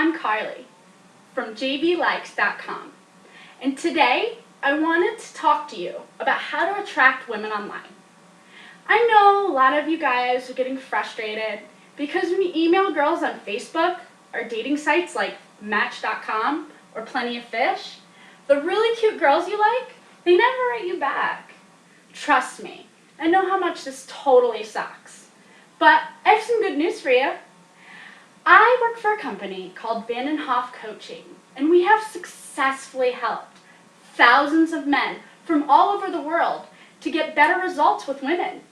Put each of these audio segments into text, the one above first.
I'm Carly from jvlikes.com, and today I wanted to talk to you about how to attract women online. I know a lot of you guys are getting frustrated because when you email girls on Facebook or dating sites like Match.com or Plenty of Fish, the really cute girls you like, they never write you back. Trust me, I know how much this totally sucks. But I have some good news for you. I work for a company called Vandenhoff Coaching, and we have successfully helped thousands of men from all over the world to get better results with women.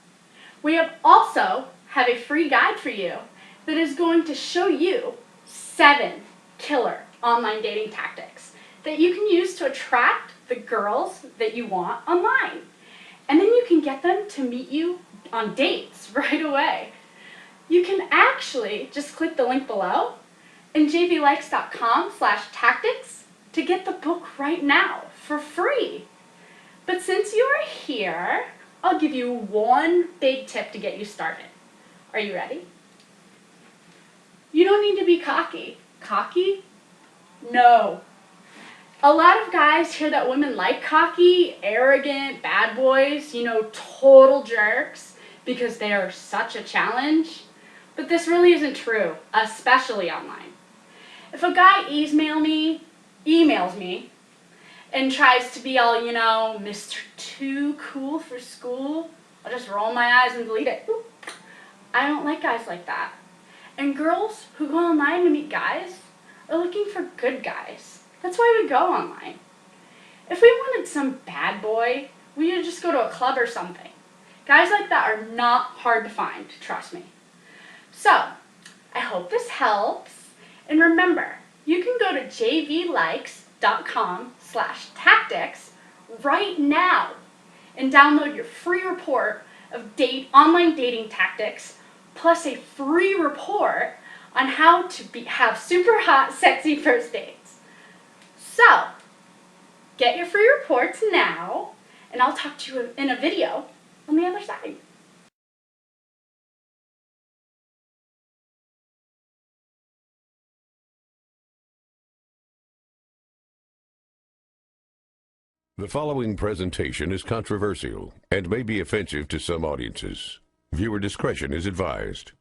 We also have a free guide for you that is going to show you 7 killer online dating tactics that you can use to attract the girls that you want online. And then you can get them to meet you on dates right away. You can actually just click the link below in jvlikes.com/tactics to get the book right now for free. But since you are here, I'll give you one big tip to get you started. Are you ready? You don't need to be cocky. Cocky? No. A lot of guys hear that women like cocky, arrogant, bad boys, total jerks, because they are such a challenge. But this really isn't true, especially online. If a guy emails me, and tries to be all, Mr. Too Cool for School, I'll just roll my eyes and delete it. Oop. I don't like guys like that. And girls who go online to meet guys are looking for good guys. That's why we go online. If we wanted some bad boy, we would just go to a club or something. Guys like that are not hard to find, trust me. So, I hope this helps. And remember, you can go to jvlikes.com/tactics right now and download your free report of online dating tactics, plus a free report on how to have super hot, sexy first dates. So, get your free reports now, and I'll talk to you in a video on the other side. The following presentation is controversial and may be offensive to some audiences. Viewer discretion is advised.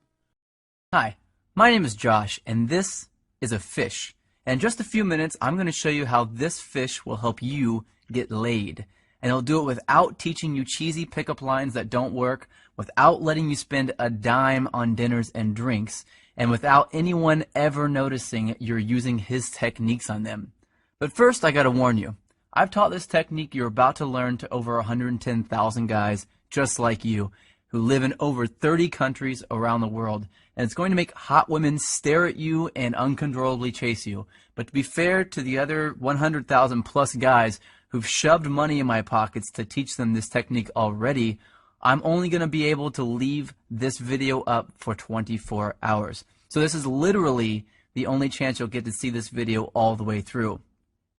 Hi, my name is Josh, and this is a fish. In just a few minutes, I'm going to show you how this fish will help you get laid. And it'll do it without teaching you cheesy pickup lines that don't work, without letting you spend a dime on dinners and drinks, and without anyone ever noticing you're using his techniques on them. But first, I gotta warn you. I've taught this technique you're about to learn to over 110,000 guys just like you who live in over 30 countries around the world, and it's going to make hot women stare at you and uncontrollably chase you. But to be fair to the other 100,000 plus guys who've shoved money in my pockets to teach them this technique already, I'm only going to be able to leave this video up for 24 hours. So this is literally the only chance you'll get to see this video all the way through.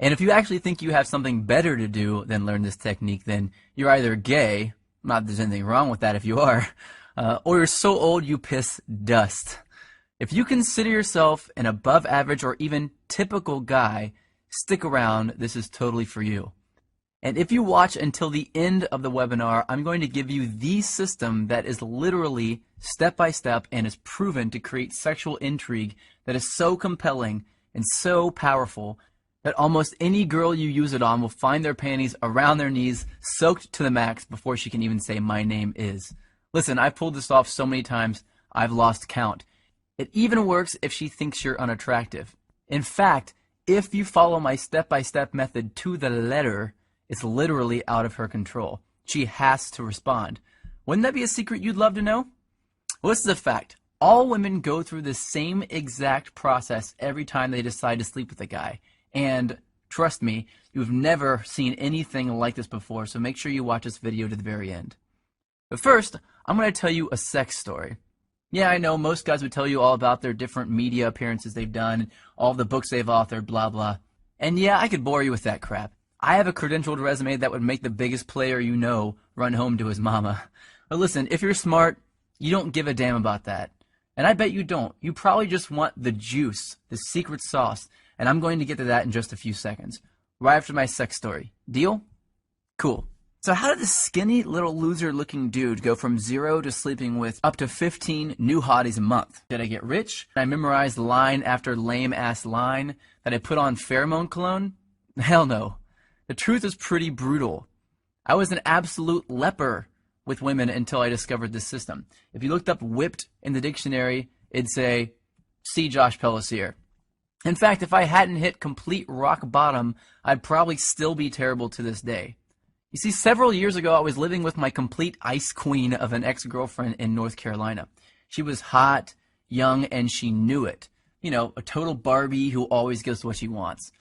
And if you actually think you have something better to do than learn this technique, then you're either gay, not that there's anything wrong with that if you are, or you're so old you piss dust. If you consider yourself an above average or even typical guy, stick around, this is totally for you. And if you watch until the end of the webinar, I'm going to give you the system that is literally step by step and is proven to create sexual intrigue that is so compelling and so powerful that almost any girl you use it on will find their panties around their knees, soaked to the max before she can even say, "My name is." Listen, I've pulled this off so many times, I've lost count. It even works if she thinks you're unattractive. In fact, if you follow my step-by-step method to the letter, it's literally out of her control. She has to respond. Wouldn't that be a secret you'd love to know? Well, this is a fact. All women go through the same exact process every time they decide to sleep with a guy. And trust me, you've never seen anything like this before, so make sure you watch this video to the very end. But first, I'm going to tell you a sex story. Yeah, I know most guys would tell you all about their different media appearances they've done, all the books they've authored, blah, blah. And yeah, I could bore you with that crap. I have a credentialed resume that would make the biggest player you know run home to his mama. But listen, if you're smart, you don't give a damn about that. And I bet you don't. You probably just want the juice, the secret sauce, and I'm going to get to that in just a few seconds, right after my sex story. Deal? Cool. So how did this skinny little loser looking dude go from 0 to sleeping with up to 15 new hotties a month? Did I get rich? Did I memorize line after lame ass line? Did I put on pheromone cologne? Hell no. The truth is pretty brutal. I was an absolute leper with women until I discovered this system. If you looked up whipped in the dictionary, it'd say, see Josh Pellissier. In fact, if I hadn't hit complete rock bottom, I'd probably still be terrible to this day. You see, several years ago, I was living with my complete ice queen of an ex-girlfriend in North Carolina. She was hot, young, and she knew it. You know, a total Barbie who always gets what she wants.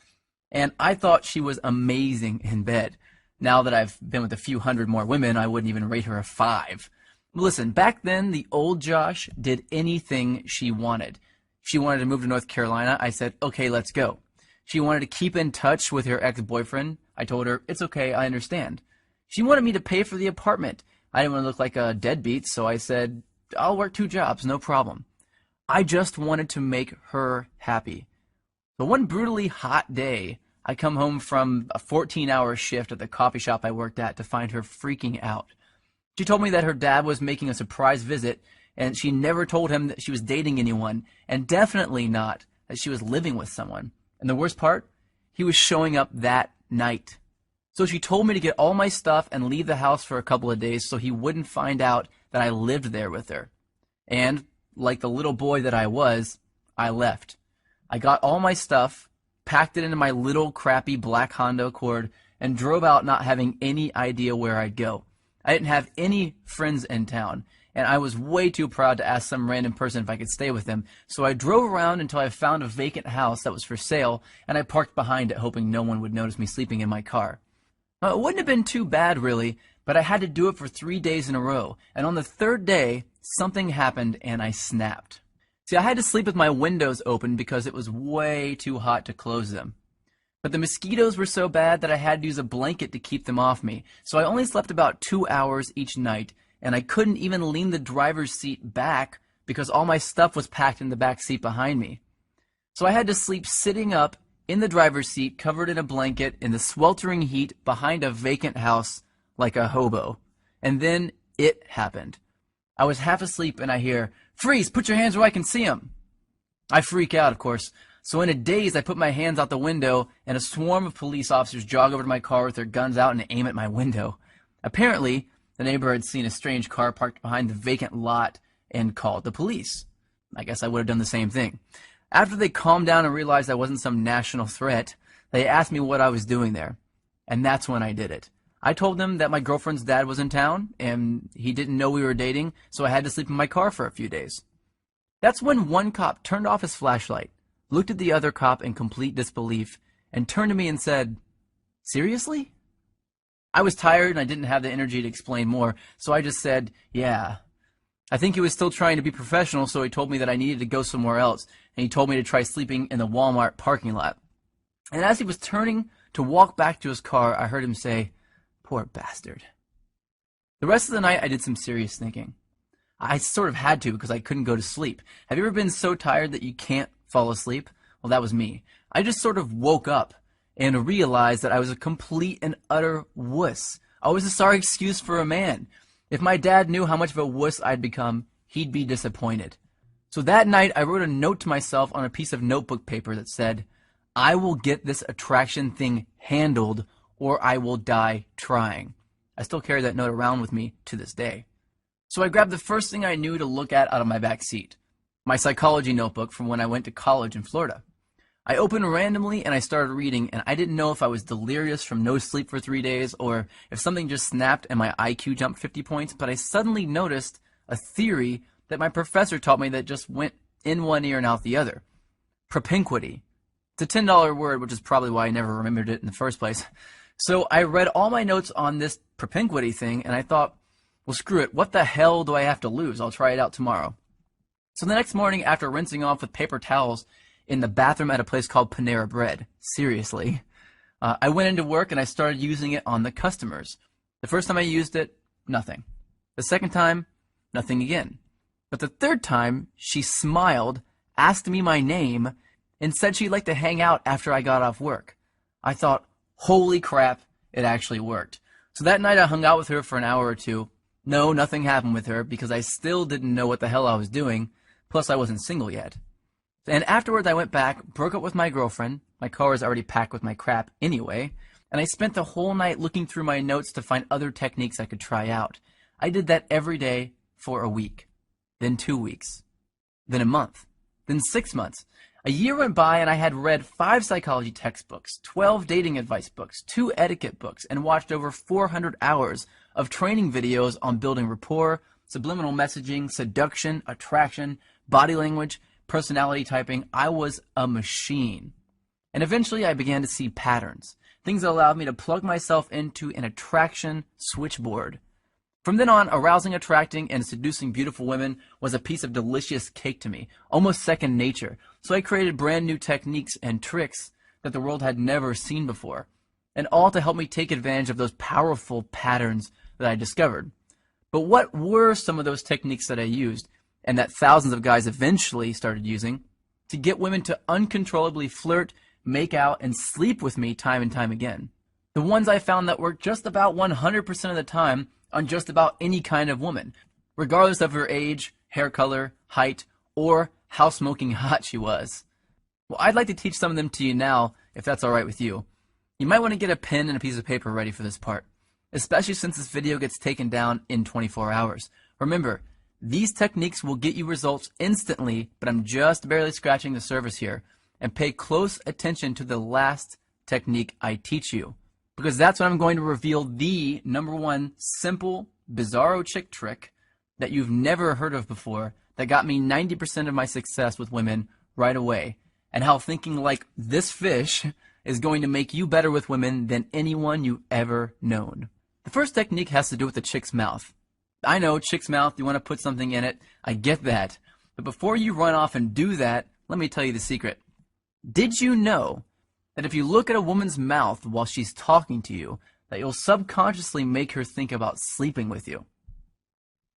And I thought she was amazing in bed. Now that I've been with a few hundred more women, I wouldn't even rate her a 5. Listen, back then, the old Josh did anything she wanted. She wanted to move to North Carolina. I said, okay, let's go. She wanted to keep in touch with her ex-boyfriend. I told her, it's okay, I understand. She wanted me to pay for the apartment. I didn't want to look like a deadbeat, so I said, I'll work 2 jobs, no problem. I just wanted to make her happy. But one brutally hot day, I come home from a 14-hour shift at the coffee shop I worked at to find her freaking out. She told me that her dad was making a surprise visit, and she never told him that she was dating anyone, and definitely not that she was living with someone. And the worst part, he was showing up that night. So she told me to get all my stuff and leave the house for a couple of days so he wouldn't find out that I lived there with her. And, like the little boy that I was, I left. I got all my stuff, packed it into my little crappy black Honda Accord, and drove out not having any idea where I'd go. I didn't have any friends in town, and I was way too proud to ask some random person if I could stay with them, so I drove around until I found a vacant house that was for sale, and I parked behind it hoping no one would notice me sleeping in my car. It wouldn't have been too bad, really, but I had to do it for 3 days in a row, and on the 3rd day, something happened and I snapped. See, I had to sleep with my windows open because it was way too hot to close them. But the mosquitoes were so bad that I had to use a blanket to keep them off me, so I only slept about 2 hours each night, and I couldn't even lean the driver's seat back because all my stuff was packed in the back seat behind me. So I had to sleep sitting up in the driver's seat, covered in a blanket, in the sweltering heat behind a vacant house like a hobo. And then it happened. I was half asleep and I hear, "Freeze, put your hands where I can see them." I freak out, of course. So in a daze, I put my hands out the window and a swarm of police officers jog over to my car with their guns out and aim at my window. Apparently, the neighbor had seen a strange car parked behind the vacant lot and called the police. I guess I would have done the same thing. After they calmed down and realized I wasn't some national threat, they asked me what I was doing there. And that's when I did it. I told them that my girlfriend's dad was in town, and he didn't know we were dating, so I had to sleep in my car for a few days. That's when one cop turned off his flashlight, looked at the other cop in complete disbelief, and turned to me and said, "Seriously?" I was tired and I didn't have the energy to explain more, so I just said, "Yeah." I think he was still trying to be professional, so he told me that I needed to go somewhere else, and he told me to try sleeping in the Walmart parking lot. And as he was turning to walk back to his car, I heard him say, "Poor bastard." The rest of the night, I did some serious thinking. I sort of had to because I couldn't go to sleep. Have you ever been so tired that you can't fall asleep? Well, that was me. I just sort of woke up and realized that I was a complete and utter wuss. I was a sorry excuse for a man. If my dad knew how much of a wuss I'd become, he'd be disappointed. So that night, I wrote a note to myself on a piece of notebook paper that said, "I will get this attraction thing handled, or I will die trying." I still carry that note around with me to this day. So I grabbed the first thing I knew to look at out of my back seat, my psychology notebook from when I went to college in Florida. I opened randomly and I started reading, and I didn't know if I was delirious from no sleep for 3 days or if something just snapped and my IQ jumped 50 points, but I suddenly noticed a theory that my professor taught me that just went in one ear and out the other. Propinquity. It's a $10 word, which is probably why I never remembered it in the first place. So I read all my notes on this propinquity thing, and I thought, well, screw it. What the hell do I have to lose? I'll try it out tomorrow. So the next morning, after rinsing off with paper towels in the bathroom at a place called Panera Bread, seriously, I went into work and I started using it on the customers. The first time I used it, nothing. The second time, nothing again. But the third time, she smiled, asked me my name, and said she'd like to hang out after I got off work. I thought, holy crap, it actually worked. So that night I hung out with her for an hour or two. No, nothing happened with her because I still didn't know what the hell I was doing, plus I wasn't single yet. And afterwards I went back, broke up with my girlfriend. My car was already packed with my crap anyway, and I spent the whole night looking through my notes to find other techniques I could try out. I did that every day for a week, then 2 weeks, then a month, then 6 months. A year went by and I had read 5 psychology textbooks, 12 dating advice books, 2 etiquette books, and watched over 400 hours of training videos on building rapport, subliminal messaging, seduction, attraction, body language, personality typing. I was a machine. And eventually I began to see patterns, things that allowed me to plug myself into an attraction switchboard. From then on, arousing, attracting, and seducing beautiful women was a piece of delicious cake to me, almost second nature. So I created brand new techniques and tricks that the world had never seen before, and all to help me take advantage of those powerful patterns that I discovered. But what were some of those techniques that I used, and that thousands of guys eventually started using, to get women to uncontrollably flirt, make out, and sleep with me time and time again? The ones I found that worked just about 100% of the time on just about any kind of woman, regardless of her age, hair color, height, or how smoking hot she was. Well, I'd like to teach some of them to you now, if that's alright with you. You might want to get a pen and a piece of paper ready for this part, especially since this video gets taken down in 24 hours. Remember, these techniques will get you results instantly, but I'm just barely scratching the surface here. And pay close attention to the last technique I teach you, because that's when I'm going to reveal the #1 simple, bizarro chick trick that you've never heard of before that got me 90% of my success with women right away, and how thinking like this fish is going to make you better with women than anyone you've ever known. The first technique has to do with the chick's mouth. I know, chick's mouth, you want to put something in it. I get that. But before you run off and do that, let me tell you the secret. Did you know that if you look at a woman's mouth while she's talking to you, that you'll subconsciously make her think about sleeping with you?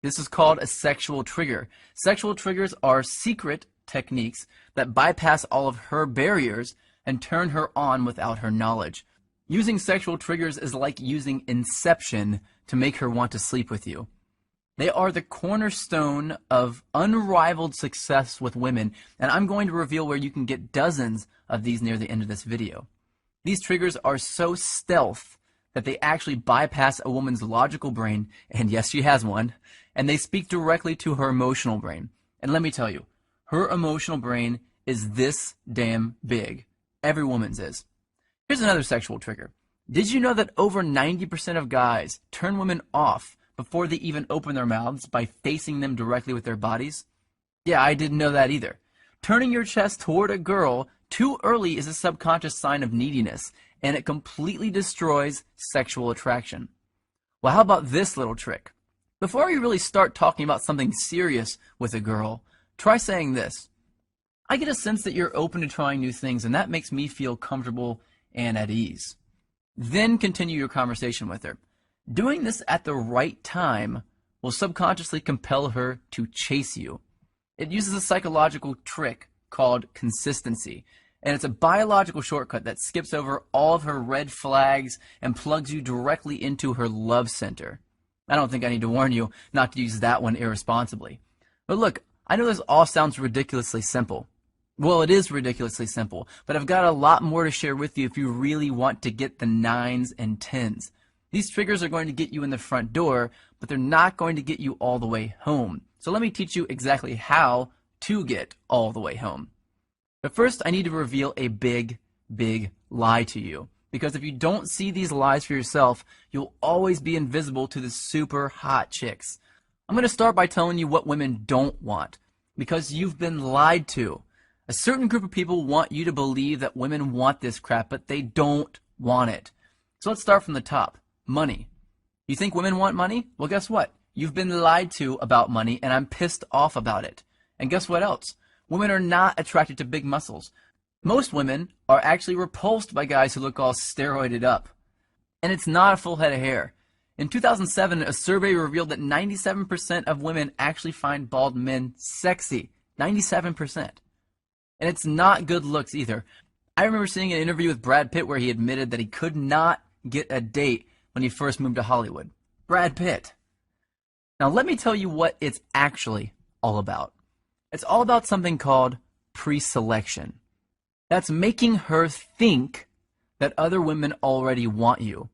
This is called a sexual trigger. Sexual triggers are secret techniques that bypass all of her barriers and turn her on without her knowledge. Using sexual triggers is like using Inception to make her want to sleep with you. They are the cornerstone of unrivaled success with women, and I'm going to reveal where you can get dozens of these near the end of this video. These triggers are so stealth that they actually bypass a woman's logical brain, and yes, she has one, and they speak directly to her emotional brain. And let me tell you, her emotional brain is this damn big. Every woman's is. Here's another sexual trigger. Did you know that over 90% of guys turn women off before they even open their mouths by facing them directly with their bodies? Yeah, I didn't know that either. Turning your chest toward a girl too early is a subconscious sign of neediness, and it completely destroys sexual attraction. Well, how about this little trick? Before you really start talking about something serious with a girl, try saying this. I get a sense that you're open to trying new things, and that makes me feel comfortable and at ease. Then continue your conversation with her. Doing this at the right time will subconsciously compel her to chase you. It uses a psychological trick called consistency, and it's a biological shortcut that skips over all of her red flags and plugs you directly into her love center. I don't think I need to warn you not to use that one irresponsibly. But look, I know this all sounds ridiculously simple. Well, it is ridiculously simple, but I've got a lot more to share with you if you really want to get the 9s and 10s. These triggers are going to get you in the front door, but they're not going to get you all the way home. So let me teach you exactly how to get all the way home. But first, I need to reveal a big, big lie to you. Because if you don't see these lies for yourself, you'll always be invisible to the super hot chicks. I'm going to start by telling you what women don't want, because you've been lied to. A certain group of people want you to believe that women want this crap, but they don't want it. So let's start from the top. Money. You think women want money? Well, guess what? You've been lied to about money, and I'm pissed off about it. And guess what else? Women are not attracted to big muscles. Most women are actually repulsed by guys who look all steroided up. And it's not a full head of hair. In 2007, a survey revealed that 97% of women actually find bald men sexy. 97%. And it's not good looks either. I remember seeing an interview with Brad Pitt where he admitted that he could not get a date when he first moved to Hollywood. Brad Pitt. Now let me tell you what it's actually all about. It's all about something called pre-selection. That's making her think that other women already want you.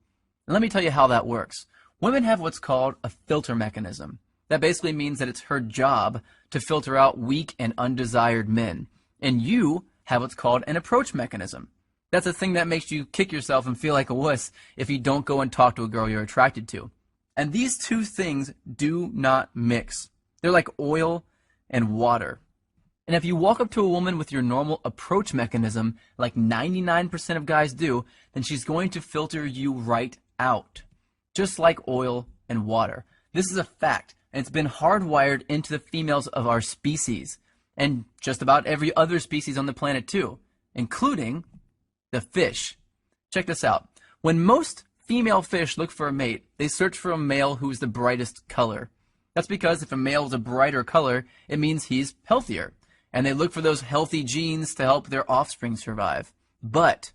And let me tell you how that works. Women have what's called a filter mechanism. That basically means that it's her job to filter out weak and undesired men. And you have what's called an approach mechanism. That's a thing that makes you kick yourself and feel like a wuss if you don't go and talk to a girl you're attracted to. And these two things do not mix. They're like oil and water. And if you walk up to a woman with your normal approach mechanism, like 99% of guys do, then she's going to filter you right out. Just like oil and water. This is a fact, and it's been hardwired into the females of our species, and just about every other species on the planet too, including the fish. Check this out. When most female fish look for a mate, they search for a male who's the brightest color. That's because if a male is a brighter color, it means he's healthier, and they look for those healthy genes to help their offspring survive. But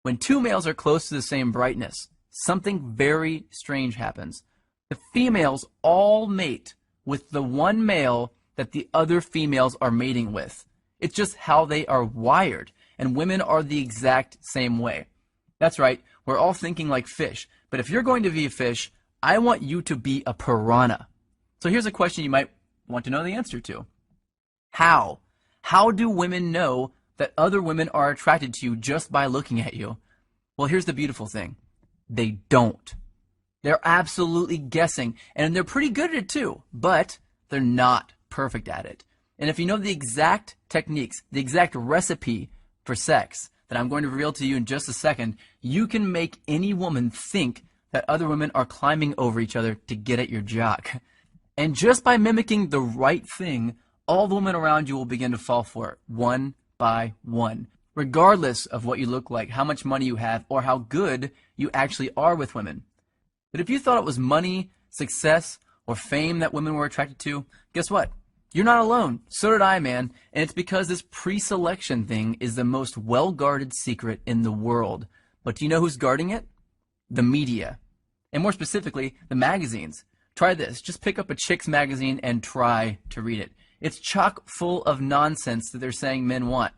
when two males are close to the same brightness, something very strange happens. The females all mate with the one male that the other females are mating with. It's just how they are wired, and women are the exact same way. That's right, we're all thinking like fish, but if you're going to be a fish, I want you to be a piranha. So here's a question you might want to know the answer to. How? How do women know that other women are attracted to you just by looking at you? Well, here's the beautiful thing. They don't. They're absolutely guessing, and they're pretty good at it too, but they're not perfect at it. And if you know the exact techniques, the exact recipe for sex that I'm going to reveal to you in just a second, you can make any woman think that other women are climbing over each other to get at your jock. And just by mimicking the right thing, all the women around you will begin to fall for it, one by one, regardless of what you look like, how much money you have, or how good you actually are with women. But if you thought it was money, success, or fame that women were attracted to, guess what? You're not alone. So did I, man. And it's because this pre-selection thing is the most well-guarded secret in the world. But do you know who's guarding it? The media. And more specifically, the magazines. Try this. Just pick up a chick's magazine and try to read it. It's chock full of nonsense that they're saying men want.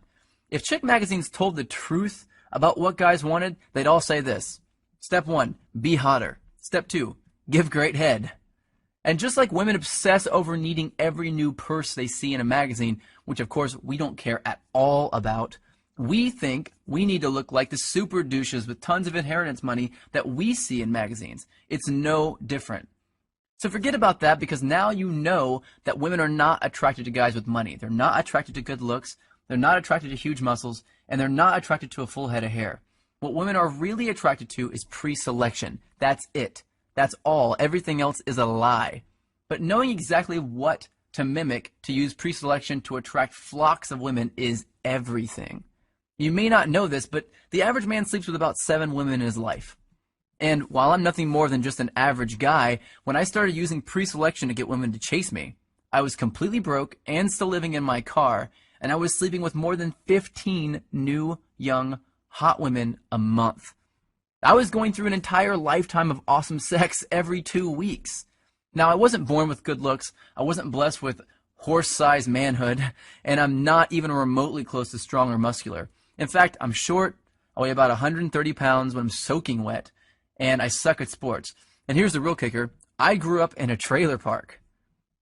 If chick magazines told the truth about what guys wanted, they'd all say this. Step 1, be hotter. Step 2, give great head. And just like women obsess over needing every new purse they see in a magazine, which of course we don't care at all about, we think we need to look like the super douches with tons of inheritance money that we see in magazines. It's no different. So forget about that, because now you know that women are not attracted to guys with money. They're not attracted to good looks. They're not attracted to huge muscles. And they're not attracted to a full head of hair. What women are really attracted to is pre-selection. That's it. That's all. Everything else is a lie. But knowing exactly what to mimic to use pre-selection to attract flocks of women is everything. You may not know this, but the average man sleeps with about 7 women in his life. And while I'm nothing more than just an average guy, when I started using pre-selection to get women to chase me, I was completely broke and still living in my car, and I was sleeping with more than 15 new, young, hot women a month. I was going through an entire lifetime of awesome sex every 2 weeks. Now, I wasn't born with good looks, I wasn't blessed with horse-sized manhood, and I'm not even remotely close to strong or muscular. In fact, I'm short, I weigh about 130 pounds when I'm soaking wet, and I suck at sports. And here's the real kicker, I grew up in a trailer park.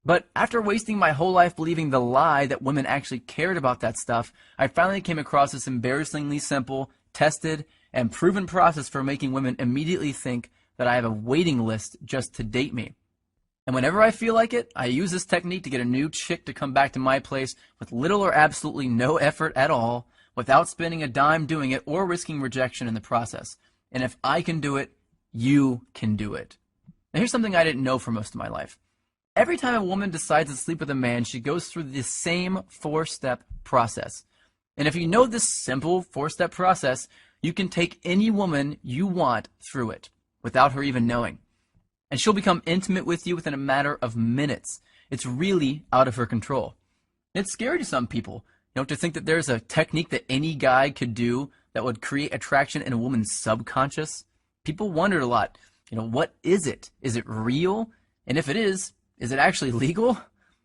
But after wasting my whole life believing the lie that women actually cared about that stuff, I finally came across this embarrassingly simple, tested, and proven process for making women immediately think that I have a waiting list just to date me. And whenever I feel like it, I use this technique to get a new chick to come back to my place with little or absolutely no effort at all, without spending a dime doing it or risking rejection in the process. And if I can do it, you can do it. Now here's something I didn't know for most of my life. Every time a woman decides to sleep with a man, she goes through the same 4-step process. And if you know this simple 4-step process, you can take any woman you want through it without her even knowing. and she'll become intimate with you within a matter of minutes. It's really out of her control. It's scary to some people, to think that there's a technique that any guy could do that would create attraction in a woman's subconscious. People wondered a lot, what is it? Is it real? And if it is it actually legal?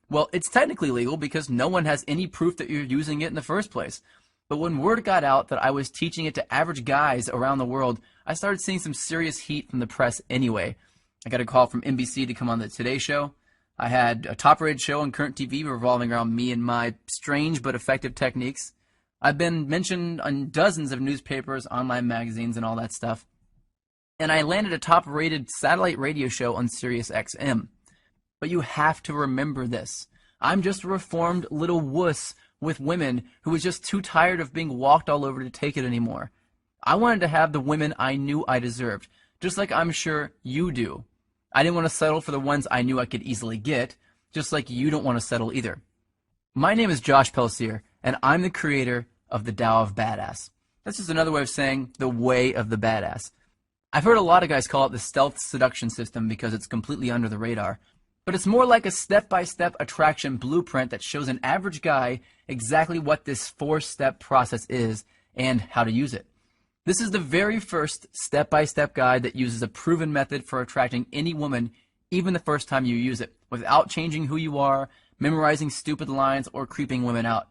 Well, it's technically legal because no one has any proof that you're using it in the first place. But when word got out that I was teaching it to average guys around the world, I started seeing some serious heat from the press anyway. I got a call from NBC to come on the Today Show. I had a top-rated show on current TV revolving around me and my strange but effective techniques. I've been mentioned on dozens of newspapers, online magazines, and all that stuff. And I landed a top-rated satellite radio show on Sirius XM. But you have to remember this. I'm just a reformed little wuss with women who was just too tired of being walked all over to take it anymore. I wanted to have the women I knew I deserved, just like I'm sure you do. I didn't want to settle for the ones I knew I could easily get, just like you don't want to settle either. My name is Josh Pelsier, and I'm the creator of the Tao of Badass. That's just another way of saying the way of the badass. I've heard a lot of guys call it the stealth seduction system because it's completely under the radar. But it's more like a step-by-step attraction blueprint that shows an average guy exactly what this 4-step process is and how to use it. This is the very first step-by-step guide that uses a proven method for attracting any woman, even the first time you use it, without changing who you are, memorizing stupid lines, or creeping women out.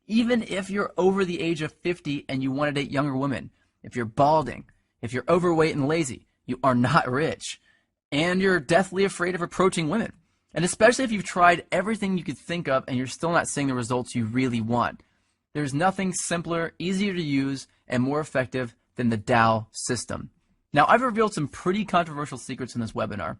Even if you're over the age of 50 and you want to date younger women, if you're balding, if you're overweight and lazy, you are not rich, and you're deathly afraid of approaching women. And especially if you've tried everything you could think of and you're still not seeing the results you really want. There's nothing simpler, easier to use, and more effective than the Tao system. Now, I've revealed some pretty controversial secrets in this webinar.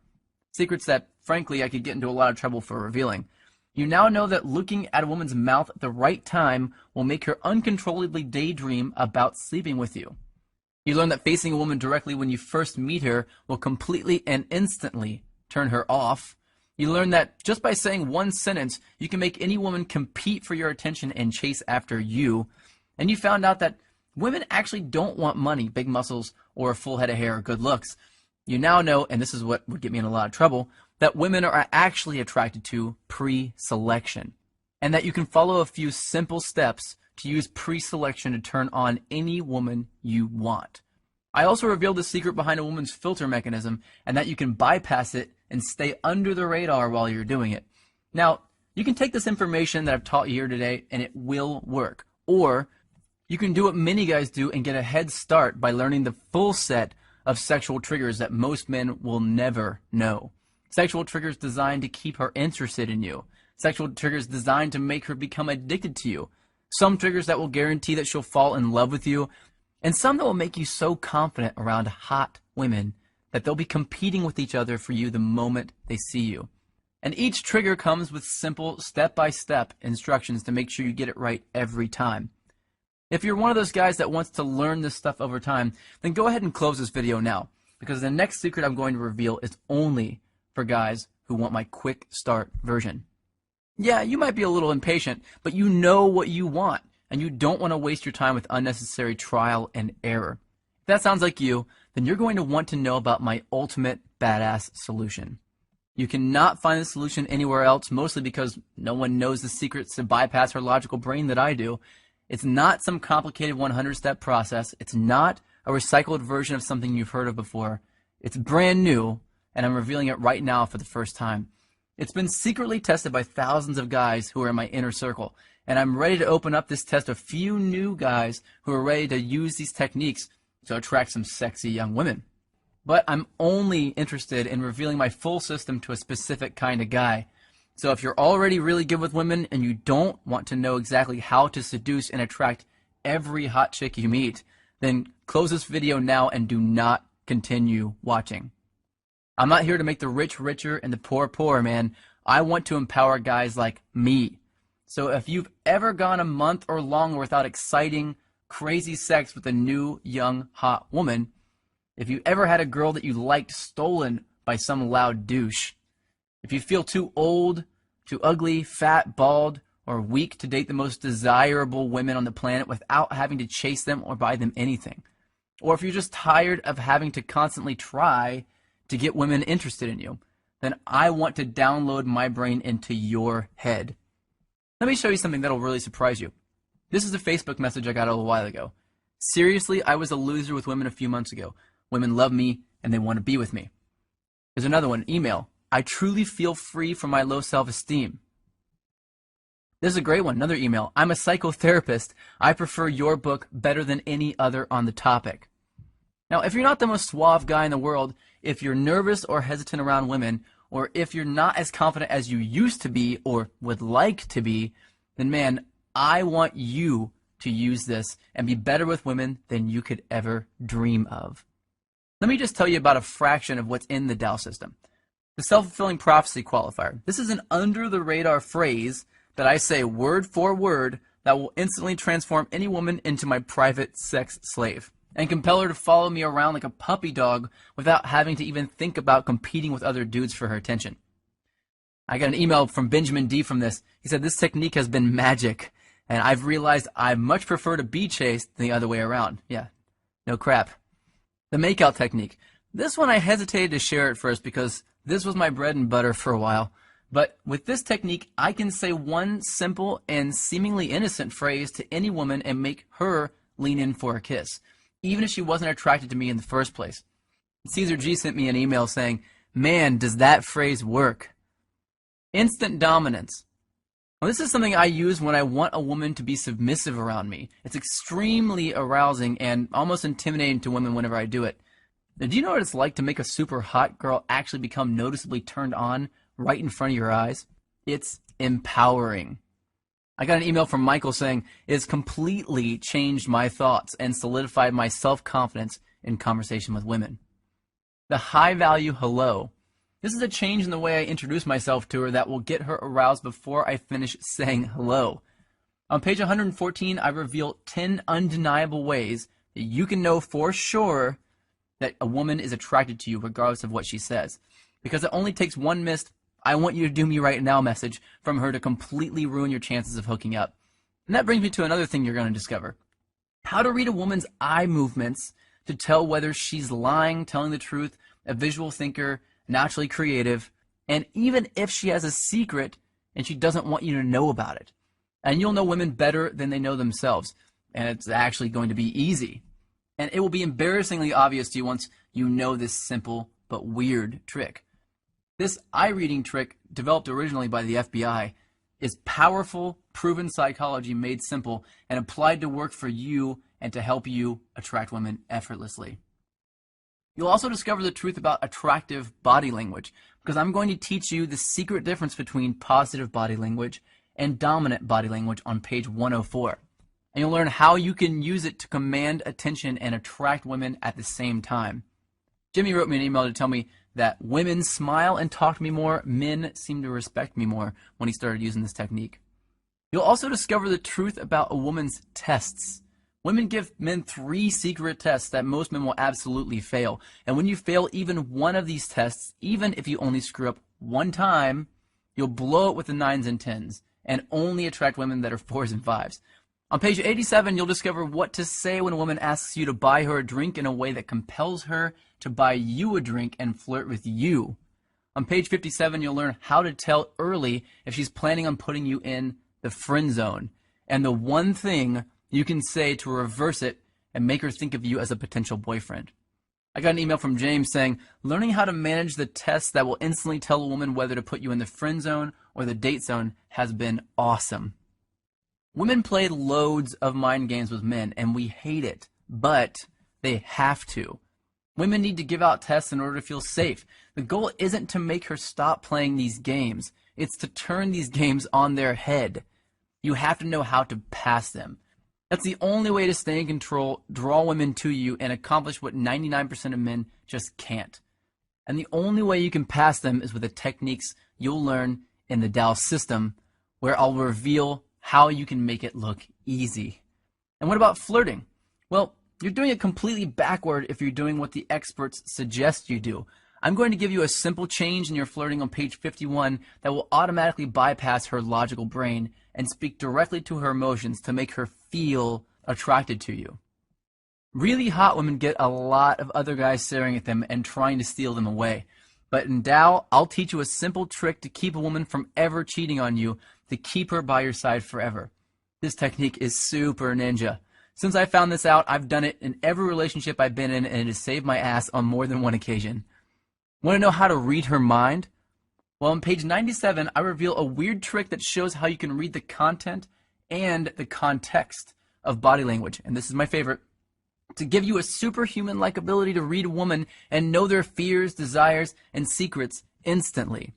Secrets that, frankly, I could get into a lot of trouble for revealing. You now know that looking at a woman's mouth at the right time will make her uncontrollably daydream about sleeping with you. You learn that facing a woman directly when you first meet her will completely and instantly turn her off. You learn that just by saying one sentence, you can make any woman compete for your attention and chase after you. And you found out that women actually don't want money, big muscles, or a full head of hair or good looks. You now know, and this is what would get me in a lot of trouble, that women are actually attracted to pre-selection. And that you can follow a few simple steps to use pre-selection to turn on any woman you want. I also revealed the secret behind a woman's filter mechanism and that you can bypass it and stay under the radar while you're doing it. Now, you can take this information that I've taught you here today and it will work. Or you can do what many guys do and get a head start by learning the full set of sexual triggers that most men will never know. Sexual triggers designed to keep her interested in you. Sexual triggers designed to make her become addicted to you. Some triggers that will guarantee that she'll fall in love with you. And some that will make you so confident around hot women that they'll be competing with each other for you the moment they see you. And each trigger comes with simple step-by-step instructions to make sure you get it right every time. If you're one of those guys that wants to learn this stuff over time, then go ahead and close this video now, because the next secret I'm going to reveal is only for guys who want my quick start version. Yeah, you might be a little impatient, but you know what you want, and you don't want to waste your time with unnecessary trial and error. If that sounds like you, then you're going to want to know about my ultimate badass solution. You cannot find the solution anywhere else, mostly because no one knows the secrets to bypass her logical brain that I do. It's not some complicated 100-step process. It's not a recycled version of something you've heard of before. It's brand new, and I'm revealing it right now for the first time. It's been secretly tested by thousands of guys who are in my inner circle, and I'm ready to open up this test to a few new guys who are ready to use these techniques to attract some sexy young women. But I'm only interested in revealing my full system to a specific kind of guy. So if you're already really good with women and you don't want to know exactly how to seduce and attract every hot chick you meet, then close this video now and do not continue watching. I'm not here to make the rich richer and the poor poorer, man. I want to empower guys like me. So if you've ever gone a month or longer without exciting, crazy sex with a new, young, hot woman, if you ever had a girl that you liked stolen by some loud douche, if you feel too old, too ugly, fat, bald, or weak to date the most desirable women on the planet without having to chase them or buy them anything, or if you're just tired of having to constantly try to get women interested in you, then I want to download my brain into your head. Let me show you something that'll really surprise you. This is a Facebook message I got a little while ago. Seriously, I was a loser with women a few months ago. Women love me and they want to be with me. There's another one, email. I truly feel free from my low self-esteem. This is a great one, another email. I'm a psychotherapist. I prefer your book better than any other on the topic. Now, if you're not the most suave guy in the world, if you're nervous or hesitant around women, or if you're not as confident as you used to be or would like to be, then man, I want you to use this and be better with women than you could ever dream of. Let me just tell you about a fraction of what's in the Dow system. The self-fulfilling prophecy qualifier. This is an under-the-radar phrase that I say word for word that will instantly transform any woman into my private sex slave and compel her to follow me around like a puppy dog without having to even think about competing with other dudes for her attention. I got an email from Benjamin D from this. He said, this technique has been magic, and I've realized I much prefer to be chased than the other way around. Yeah, no crap. The makeout technique. This one I hesitated to share at first because this was my bread and butter for a while. But with this technique, I can say one simple and seemingly innocent phrase to any woman and make her lean in for a kiss, even if she wasn't attracted to me in the first place. Caesar G sent me an email saying, man, does that phrase work? Instant dominance. Well, this is something I use when I want a woman to be submissive around me. It's extremely arousing and almost intimidating to women whenever I do it. Now, do you know what it's like to make a super hot girl actually become noticeably turned on right in front of your eyes? It's empowering. I got an email from Michael saying, it's completely changed my thoughts and solidified my self-confidence in conversation with women. The high-value hello. This is a change in the way I introduce myself to her that will get her aroused before I finish saying hello. On page 114, I reveal 10 undeniable ways that you can know for sure that a woman is attracted to you regardless of what she says. Because it only takes one missed, I want you to do me right now message from her to completely ruin your chances of hooking up. And that brings me to another thing you're going to discover. How to read a woman's eye movements to tell whether she's lying, telling the truth, a visual thinker, naturally creative, and even if she has a secret and she doesn't want you to know about it. And you'll know women better than they know themselves. And it's actually going to be easy. And it will be embarrassingly obvious to you once you know this simple but weird trick. This eye reading trick, developed originally by the FBI, is powerful, proven psychology made simple and applied to work for you and to help you attract women effortlessly. You'll also discover the truth about attractive body language, because I'm going to teach you the secret difference between positive body language and dominant body language on page 104. And you'll learn how you can use it to command attention and attract women at the same time. Jimmy wrote me an email to tell me that women smile and talk to me more, men seem to respect me more when he started using this technique. You'll also discover the truth about a woman's tests. Women give men 3 secret tests that most men will absolutely fail. And when you fail even one of these tests, even if you only screw up one time, you'll blow it with the 9s and 10s and only attract women that are 4s and 5s. On page 87, you'll discover what to say when a woman asks you to buy her a drink in a way that compels her to buy you a drink and flirt with you. On page 57, you'll learn how to tell early if she's planning on putting you in the friend zone, and the one thing you can say to reverse it and make her think of you as a potential boyfriend. I got an email from James saying, learning how to manage the tests that will instantly tell a woman whether to put you in the friend zone or the date zone has been awesome. Women play loads of mind games with men, and we hate it, but they have to. Women need to give out tests in order to feel safe. The goal isn't to make her stop playing these games. It's to turn these games on their head. You have to know how to pass them. That's the only way to stay in control, draw women to you, and accomplish what 99% of men just can't. And the only way you can pass them is with the techniques you'll learn in the Dow system, where I'll reveal how you can make it look easy. And what about flirting? Well, you're doing it completely backward if you're doing what the experts suggest you do. I'm going to give you a simple change in your flirting on page 51 that will automatically bypass her logical brain and speak directly to her emotions to make her feel attracted to you. Really hot women get a lot of other guys staring at them and trying to steal them away. But in Tao, I'll teach you a simple trick to keep a woman from ever cheating on you, to keep her by your side forever. This technique is super ninja. Since I found this out, I've done it in every relationship I've been in, and it has saved my ass on more than one occasion. Want to know how to read her mind? Well, on page 97, I reveal a weird trick that shows how you can read the content and the context of body language. And this is my favorite. To give you a superhuman-like ability to read a woman and know their fears, desires, and secrets instantly.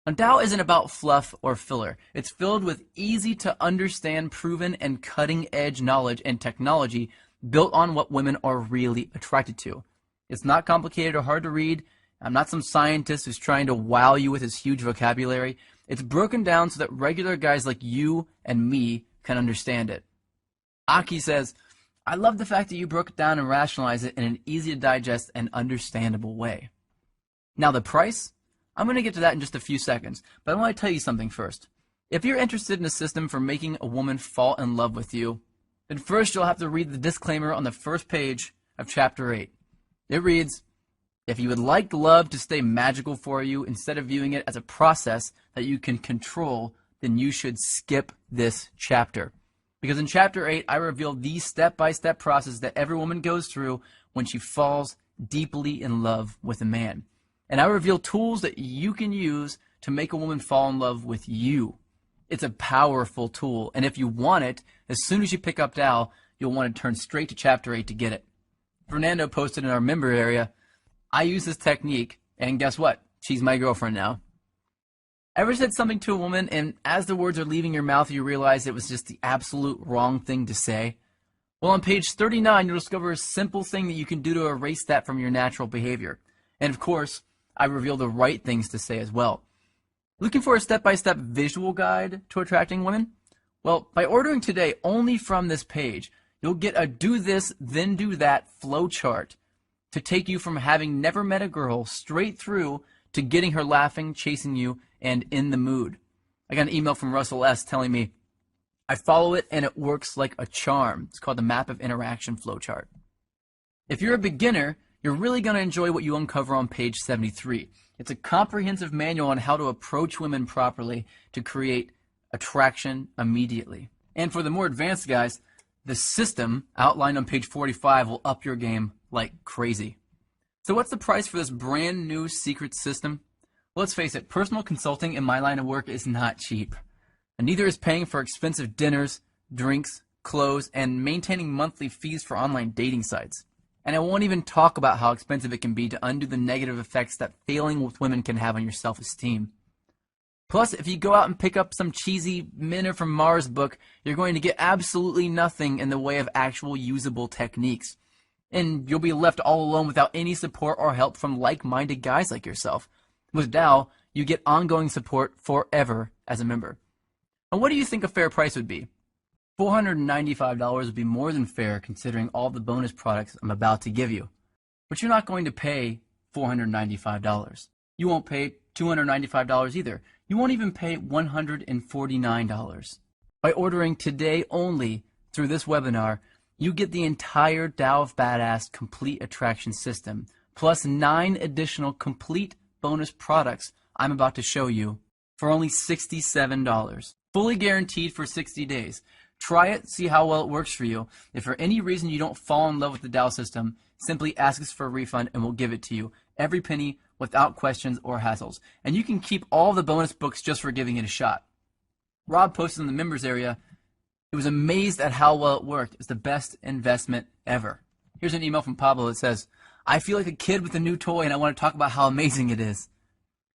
And Tao isn't about fluff or filler. It's filled with easy-to-understand, proven, and cutting-edge knowledge and technology built on what women are really attracted to. It's not complicated or hard to read. I'm not some scientist who's trying to wow you with his huge vocabulary. It's broken down so that regular guys like you and me can understand it. Aki says, I love the fact that you broke it down and rationalized it in an easy-to-digest and understandable way. Now the price? I'm going to get to that in just a few seconds, but I want to tell you something first. If you're interested in a system for making a woman fall in love with you, then first you'll have to read the disclaimer on the first page of Chapter 8. It reads, if you would like love to stay magical for you instead of viewing it as a process that you can control, then you should skip this chapter. Because in Chapter 8, I reveal the step-by-step process that every woman goes through when she falls deeply in love with a man. And I reveal tools that you can use to make a woman fall in love with you. It's a powerful tool, and if you want it, as soon as you pick up Tao, you'll want to turn straight to Chapter 8 to get it. Fernando posted in our member area, I use this technique, and guess what? She's my girlfriend now. Ever said something to a woman, and as the words are leaving your mouth, you realize it was just the absolute wrong thing to say? Well, on page 39, you'll discover a simple thing that you can do to erase that from your natural behavior. And of course, I reveal the right things to say as well. Looking for a step-by-step visual guide to attracting women? Well, by ordering today only from this page, you'll get a do this, then do that flow chart to take you from having never met a girl straight through to getting her laughing, chasing you, and in the mood. I got an email from Russell S. telling me, I follow it and it works like a charm. It's called the Map of Interaction Flowchart. If you're a beginner, you're really going to enjoy what you uncover on page 73. It's a comprehensive manual on how to approach women properly to create attraction immediately. And for the more advanced guys, the system outlined on page 45 will up your game like crazy. So what's the price for this brand new secret system? Well, let's face it, personal consulting in my line of work is not cheap. And neither is paying for expensive dinners, drinks, clothes, and maintaining monthly fees for online dating sites. And I won't even talk about how expensive it can be to undo the negative effects that failing with women can have on your self-esteem. Plus, if you go out and pick up some cheesy Men Are From Mars book, you're going to get absolutely nothing in the way of actual usable techniques. And you'll be left all alone without any support or help from like-minded guys like yourself. With Tao, you get ongoing support forever as a member. And what do you think a fair price would be? $495 would be more than fair considering all the bonus products I'm about to give you. But you're not going to pay $495. You won't pay $295 either. You won't even pay $149. By ordering today only through this webinar, you get the entire Tao of Badass Complete Attraction System, plus 9 additional complete bonus products I'm about to show you for only $67. Fully guaranteed for 60 days. Try it, see how well it works for you. If for any reason you don't fall in love with the Tao system, simply ask us for a refund and we'll give it to you. Every penny, without questions or hassles. And you can keep all the bonus books just for giving it a shot. Rob posted in the members area, he was amazed at how well it worked. It's the best investment ever. Here's an email from Pablo that says, I feel like a kid with a new toy and I want to talk about how amazing it is.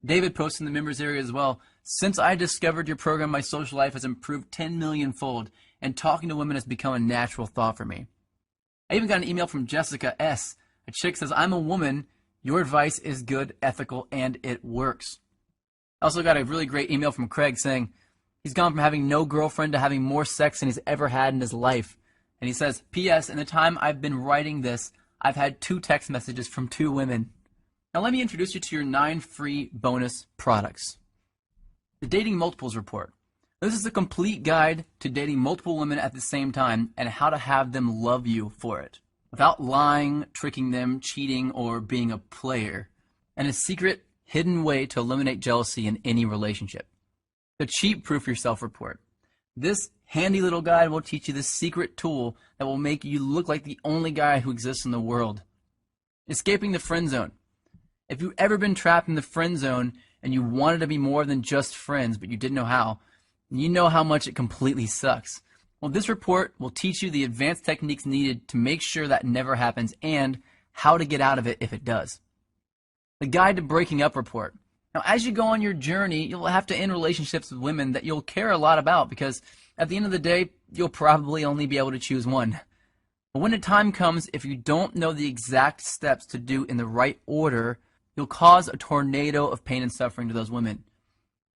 David posted in the members area as well, since I discovered your program, my social life has improved 10 million fold, and talking to women has become a natural thought for me. I even got an email from Jessica S. A chick says, I'm a woman, your advice is good, ethical, and it works. I also got a really great email from Craig saying, he's gone from having no girlfriend to having more sex than he's ever had in his life. And he says, P.S. in the time I've been writing this, I've had 2 text messages from 2 women. Now let me introduce you to your 9 free bonus products. The Dating Multiples Report. This is a complete guide to dating multiple women at the same time and how to have them love you for it. without lying, tricking them, cheating, or being a player, and a secret, hidden way to eliminate jealousy in any relationship. The Cheat Proof Yourself report. This handy little guide will teach you the secret tool that will make you look like the only guy who exists in the world. Escaping the friend zone. If you've ever been trapped in the friend zone and you wanted to be more than just friends but you didn't know how, you know how much it completely sucks. Well, this report will teach you the advanced techniques needed to make sure that never happens and how to get out of it if it does. The Guide to Breaking Up report. Now, as you go on your journey, you'll have to end relationships with women that you'll care a lot about because at the end of the day, you'll probably only be able to choose one. But when the time comes, if you don't know the exact steps to do in the right order, you'll cause a tornado of pain and suffering to those women.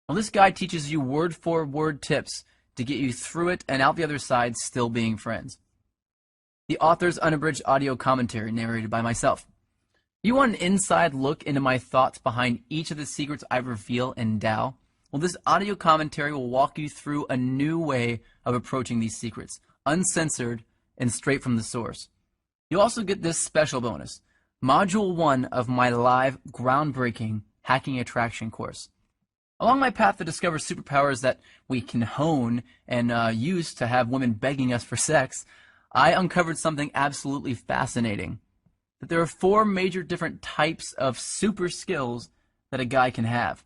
Well, this guide teaches you word-for-word tips to get you through it and out the other side still being friends. The author's unabridged audio commentary narrated by myself. You want an inside look into my thoughts behind each of the secrets I reveal in Tao? Well, this audio commentary will walk you through a new way of approaching these secrets, uncensored and straight from the source. You'll also get this special bonus, Module 1 of my live, groundbreaking Hacking Attraction course. Along my path to discover superpowers that we can hone and use to have women begging us for sex, I uncovered something absolutely fascinating. That there are 4 major different types of super skills that a guy can have.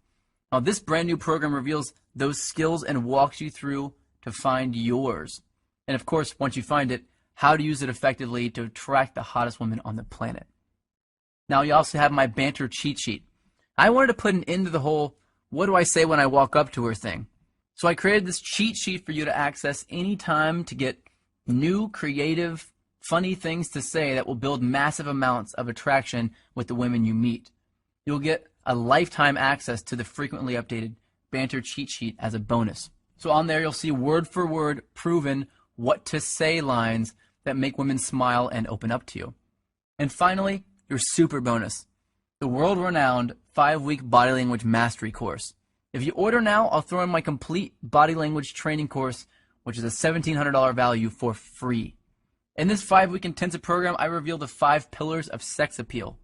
Now, this brand new program reveals those skills and walks you through to find yours. And of course, once you find it, how to use it effectively to attract the hottest women on the planet. Now, you also have my banter cheat sheet. I wanted to put an end to the whole, what do I say when I walk up to her thing? So I created this cheat sheet for you to access anytime to get new, creative, funny things to say that will build massive amounts of attraction with the women you meet. You'll get a lifetime access to the frequently updated banter cheat sheet as a bonus. So on there you'll see word for word proven what to say lines that make women smile and open up to you. And finally, your super bonus, the world-renowned 5-week body language mastery course. If you order now, I'll throw in my complete body language training course, which is a $1,700 value for free. In this 5-week intensive program, I reveal the 5 pillars of sex appeal.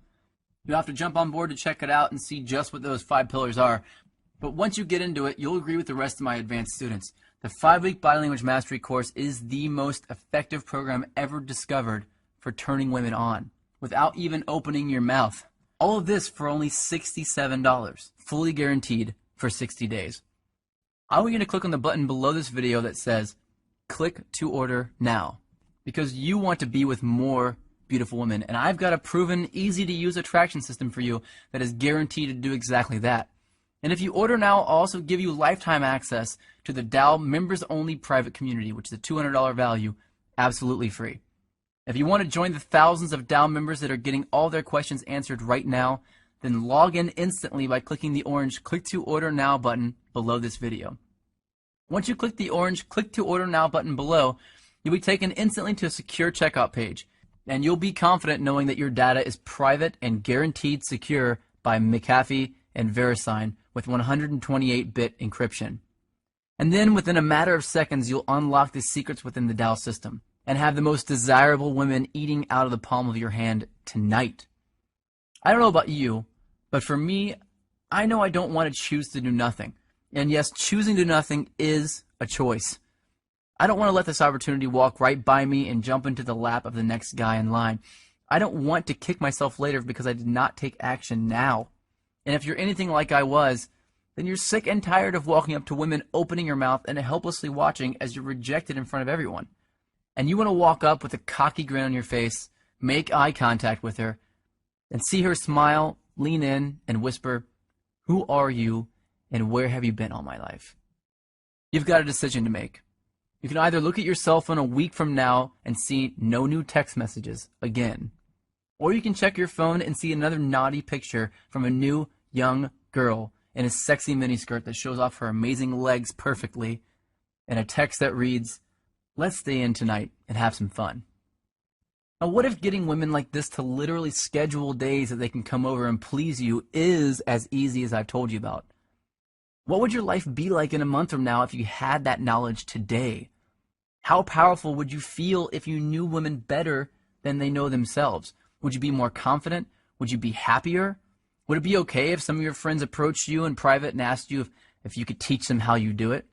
You'll have to jump on board to check it out and see just what those 5 pillars are. But once you get into it, you'll agree with the rest of my advanced students. The 5-week body language mastery course is the most effective program ever discovered for turning women on, without even opening your mouth. All of this for only $67, fully guaranteed for 60 days. I want you to click on the button below this video that says, click to order now, because you want to be with more beautiful women, and I've got a proven, easy-to-use attraction system for you that is guaranteed to do exactly that. And if you order now, I'll also give you lifetime access to the Dow members-only private community, which is a $200 value, absolutely free. If you want to join the thousands of Dow members that are getting all their questions answered right now, then log in instantly by clicking the orange Click to Order Now button below this video. Once you click the orange Click to Order Now button below, you'll be taken instantly to a secure checkout page, and you'll be confident knowing that your data is private and guaranteed secure by McAfee and VeriSign with 128-bit encryption. And then within a matter of seconds, you'll unlock the secrets within the Dow system and have the most desirable women eating out of the palm of your hand tonight. I don't know about you, but for me, I know I don't want to choose to do nothing. And yes, choosing to do nothing is a choice. I don't want to let this opportunity walk right by me and jump into the lap of the next guy in line. I don't want to kick myself later because I did not take action now. And if you're anything like I was, then you're sick and tired of walking up to women, opening your mouth, and helplessly watching as you're rejected in front of everyone. And you want to walk up with a cocky grin on your face, make eye contact with her, and see her smile, lean in, and whisper, "Who are you, and where have you been all my life?" You've got a decision to make. You can either look at your cell phone a week from now and see no new text messages again, or you can check your phone and see another naughty picture from a new, young girl in a sexy miniskirt that shows off her amazing legs perfectly, and a text that reads, "Let's stay in tonight and have some fun." Now, what if getting women like this to literally schedule days that they can come over and please you is as easy as I've told you about? What would your life be like in a month from now if you had that knowledge today? How powerful would you feel if you knew women better than they know themselves? Would you be more confident? Would you be happier? Would it be okay if some of your friends approached you in private and asked you if you could teach them how you do it?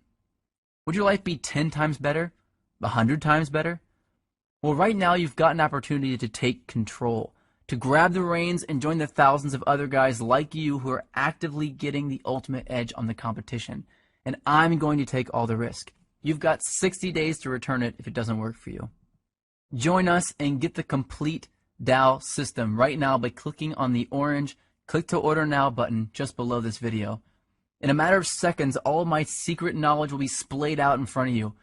Would your life be 10 times better? 100 times better? Well, right now you've got an opportunity to take control, to grab the reins and join the thousands of other guys like you who are actively getting the ultimate edge on the competition. And I'm going to take all the risk. You've got 60 days to return it if it doesn't work for you. Join us and get the complete Tao system right now by clicking on the orange Click to Order Now button just below this video. In a matter of seconds, all of my secret knowledge will be splayed out in front of you.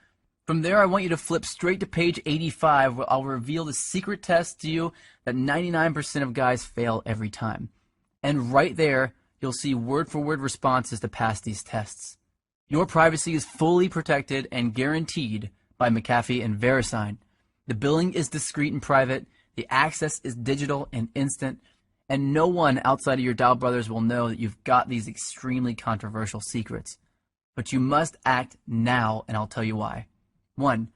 From there, I want you to flip straight to page 85, where I'll reveal the secret test to you that 99% of guys fail every time. And right there, you'll see word-for-word responses to pass these tests. Your privacy is fully protected and guaranteed by McAfee and VeriSign. The billing is discreet and private, the access is digital and instant, and no one outside of your Tao brothers will know that you've got these extremely controversial secrets. But you must act now, and I'll tell you why. 1.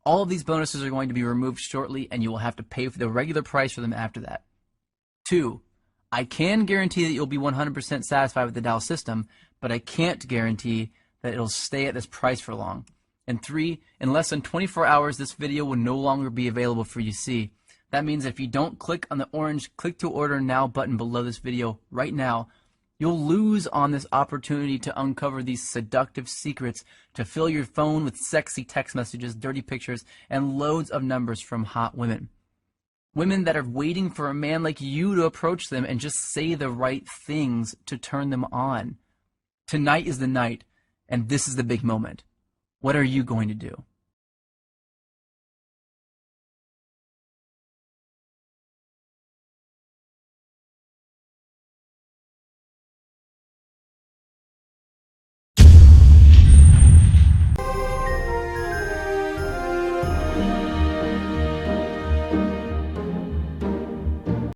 All of these bonuses are going to be removed shortly, and you will have to pay for the regular price for them after that. 2. I can guarantee that you'll be 100% satisfied with the Tao system, but I can't guarantee that it'll stay at this price for long. And 3. In less than 24 hours, this video will no longer be available for you to see. That means if you don't click on the orange Click to Order Now button below this video right now, you'll lose on this opportunity to uncover these seductive secrets, to fill your phone with sexy text messages, dirty pictures, and loads of numbers from hot women. Women that are waiting for a man like you to approach them and just say the right things to turn them on. Tonight is the night, and this is the big moment. What are you going to do?